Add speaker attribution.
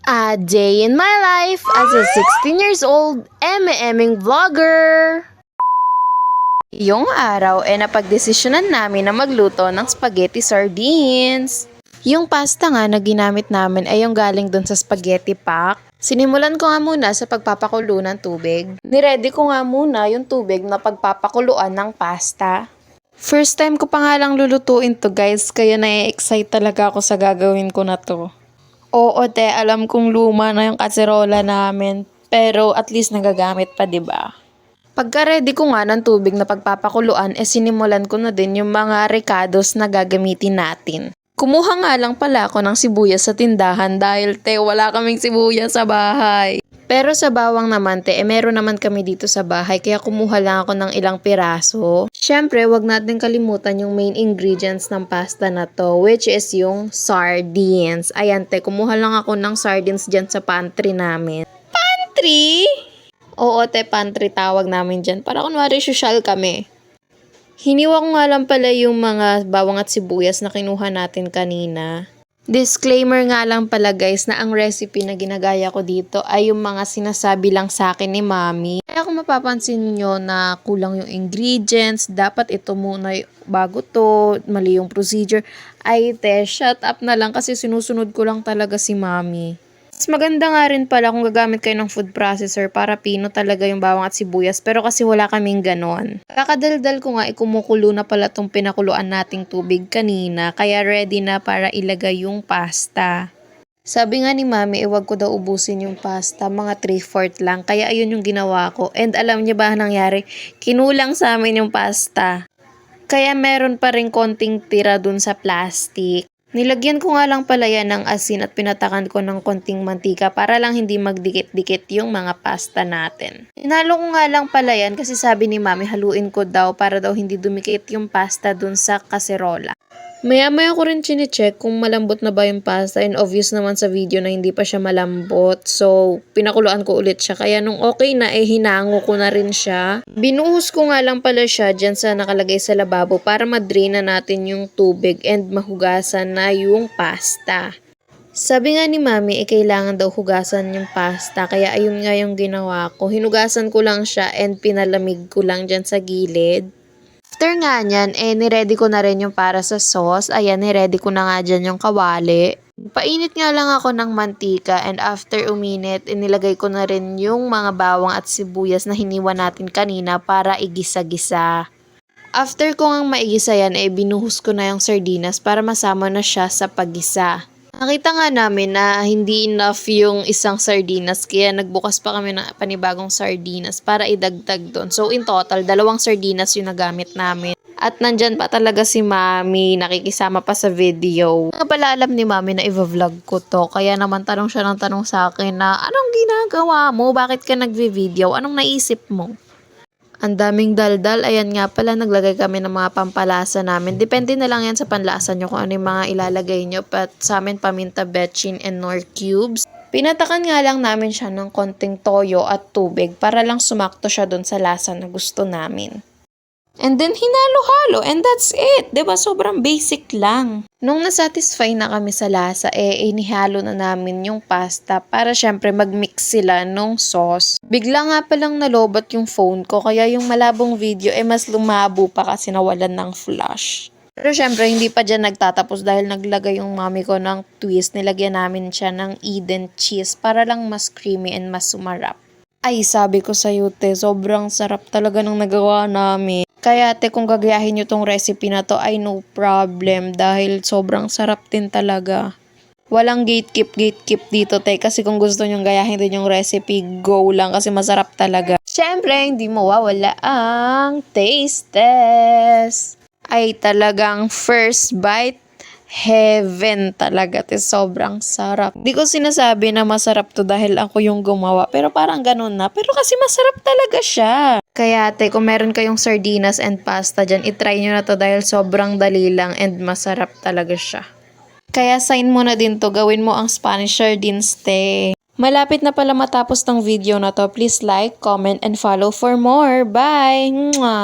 Speaker 1: A day in my life as a 16 years old eme-eming vlogger. Yung araw napagdesisyonan namin na magluto ng spaghetti sardines. Yung pasta nga na ginamit namin ay yung galing dun sa spaghetti pack. Sinimulan ko nga muna sa pagpapakulo ng tubig. Niready ko nga muna yung tubig na pagpapakuluan ng pasta. First time ko pa nga lang lulutuin to guys, kaya na-excite talaga ako sa gagawin ko na to. Oo te, alam kong luma na yung kaserola namin, pero at least nagagamit pa, 'di ba? Pagka-ready ko nga ng tubig na pagpapakuluan, sinimulan ko na din yung mga recados na gagamitin natin. Kumuha nga lang pala ako ng sibuyas sa tindahan dahil te, wala kaming sibuyas sa bahay. Pero sa bawang naman te, meron naman kami dito sa bahay kaya kumuha lang ako ng ilang piraso. Syempre, wag natin kalimutan yung main ingredients ng pasta na to, which is yung sardines. Ayan te, kumuha lang ako ng sardines dyan sa pantry namin. Pantry? Oo te, pantry tawag namin dyan. Para kunwari social kami. Hiniwa ko nga lang pala yung mga bawang at sibuyas na kinuha natin kanina. Disclaimer nga lang pala guys na ang recipe na ginagaya ko dito ay yung mga sinasabi lang sa akin ni Mami. Kaya kung mapapansin nyo na kulang yung ingredients, dapat ito muna bago to, mali yung procedure, ay te, shut up na lang kasi sinusunod ko lang talaga si Mami. Mas maganda nga rin pala kung gagamit kayo ng food processor para pino talaga yung bawang at sibuyas, pero kasi wala kaming ganon. Kakadaldal ko nga kumukulo na pala tong pinakuluan nating tubig kanina, kaya ready na para ilagay yung pasta. Sabi nga ni Mami, wag ko daw ubusin yung pasta, mga 3/4 lang, kaya ayun yung ginawa ko. And alam niyo ba nangyari? Kinulang sa amin yung pasta. Kaya meron pa rin konting tira dun sa plastic. Nilagyan ko nga lang pala yan ng asin at pinatakan ko ng konting mantika para lang hindi magdikit-dikit yung mga pasta natin. Hinalo ko nga lang pala yan kasi sabi ni Mami haluin ko daw para daw hindi dumikit yung pasta dun sa kaserola. Maya-maya ko rin chinecheck kung malambot na ba yung pasta and obvious naman sa video na hindi pa siya malambot. So, pinakuluan ko ulit siya. Kaya nung okay na, hinango ko na rin siya. Binuhos ko nga lang pala siya dyan sa nakalagay sa lababo para madrain na natin yung tubig and mahugasan na yung pasta. Sabi nga ni Mami, kailangan daw hugasan yung pasta. Kaya ayun nga yung ginawa ko. Hinugasan ko lang siya and pinalamig ko lang dyan sa gilid. After nga niyan, niready ko na rin yung para sa sauce. Ayan, niready ko na nga dyan yung kawali. Painit nga lang ako ng mantika and after uminit, inilagay ko na rin yung mga bawang at sibuyas na hiniwa natin kanina para igisa-gisa. After ko ngang maigisa yan, binuhos ko na yung sardinas para masama na siya sa paggisa. Nakita nga namin na hindi enough yung isang sardinas kaya nagbukas pa kami ng panibagong sardinas para idagdag doon. So in total, 2 sardinas yung nagamit namin. At nandyan pa talaga si Mami, nakikisama pa sa video. Nga pala alam ni Mami na i-vlog ko to, kaya naman tanong siya ng tanong sa akin na anong ginagawa mo? Bakit ka nagvi-video? Anong naisip mo? Ang daming daldal. Ayan nga pala, naglagay kami ng mga pampalasa namin. Depende na lang yan sa panlasa nyo kung ano yung mga ilalagay nyo. But sa amin, paminta, betchin, and nor cubes. Pinatakan nga lang namin siya ng konting toyo at tubig para lang sumakto siya dun sa lasa na gusto namin. And then, hinalo-halo. And that's it. Diba? Sobrang basic lang. Nung nasatisfy na kami sa lasa, inihalo na namin yung pasta para syempre mag-mix sila nung sauce. Bigla nga palang nalobot yung phone ko, kaya yung malabong video mas lumabo pa kasi nawalan ng flash. Pero syempre, hindi pa dyan nagtatapos dahil naglagay yung mami ko ng twist. Nilagyan namin siya ng Eden cheese para lang mas creamy and mas sumarap. Ay, sabi ko sa'yo, te, sobrang sarap talaga ng nagawa namin. Kaya, te, kung gagayahin nyo tong recipe na to, ay no problem dahil sobrang sarap din talaga. Walang gatekeep dito, te, kasi kung gusto nyong gayahin din yung recipe, go lang kasi masarap talaga. Syempre, hindi mawawala ang taste test. Ay, talagang first bite, heaven talaga, te, sobrang sarap. Di ko sinasabi na masarap to dahil ako yung gumawa, pero parang ganun na. Pero kasi masarap talaga siya. Kaya te, kung meron kayong sardinas and pasta dyan, itry nyo na to dahil sobrang dali lang and masarap talaga siya. Kaya sign mo na din to, gawin mo ang Spanish sardines, te. Malapit na pala matapos ng video na to. Please like, comment, and follow for more. Bye! Mwah!